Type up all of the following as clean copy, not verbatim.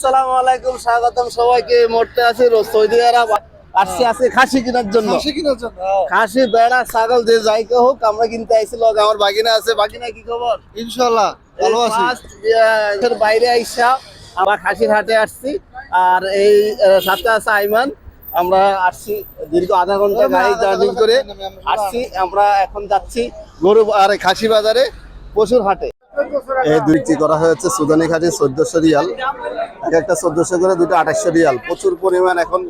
আসসালামু আলাইকুম, স্বাগতম সবাইকে। মোটে আছি সৌদি আরব, আসছি আজকে খাসি কেনার জন্য। খাসি, বেড়া, ছাগল যে যাই হোক আমরা কিনতে আইছি। লগ আমার বাগিনা আছে। বাগিনা কি খবর? ইনশাআল্লাহ ভালো আছি। এর বাইরে আইসা আমরা খাসির হাটে আসছি। আর এই সাথে আছে আইমান। আমরা আসছি দীর্ঘ আধা ঘন্টা গাড়ি জার্নি করে আসছি। আমরা এখন যাচ্ছি গরু আর খাসি বাজারে, পশুর হাটে। এই দুইটি করা হয়েছে সুদানি খাসি 1400 রিয়াল, এক একটা 1400 করে, দুটো 2800 রিয়াল। প্রচুর পরিমাণ এখন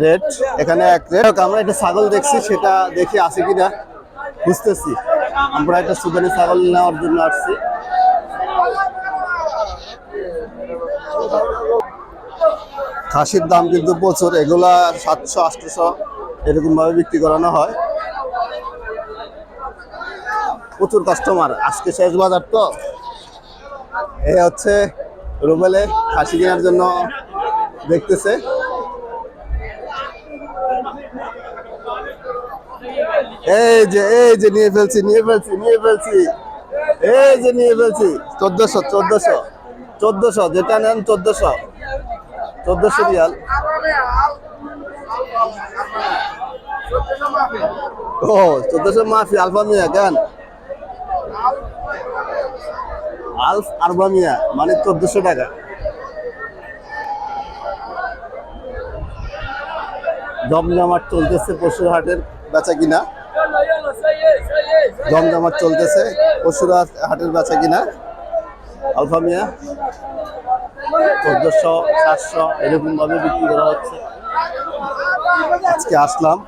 রেট এখানে এক রেট। আমরা একটা ছাগল দেখছি, সেটা দেখি আছে কিনা বুঝতেছি। আমরা একটা সুদানি ছাগল নেওয়ার জন্য আসছি। খাসির দাম কিন্তু প্রচুর, এগুলা 700-800 এরকম ভাবে বিক্রি করানো হয়। প্রচুর কাস্টমার, আজকে শেষ বাজার তো। এই হচ্ছে রুবেলে খাসি কেনার জন্য দেখতেছে। এই যে নিয়ে ফেলছি। এই যে নিয়ে ফেলছি 1400 যেটা নেন 1400 রিয়াল। ও 1400 মাফি আলফা মিয়া কেন? আলফ আরবা মিয়া মানে 1400 টাকা। জমজমাট চলতেছে পশুর হাটের বেচা কিনা। জমজমাট চলতেছে পশুর হাটের বেচা কিনা। আলফা মিয়া 1400-700 এরকম ভাবে বিক্রি করা হচ্ছে। আজকে আসলাম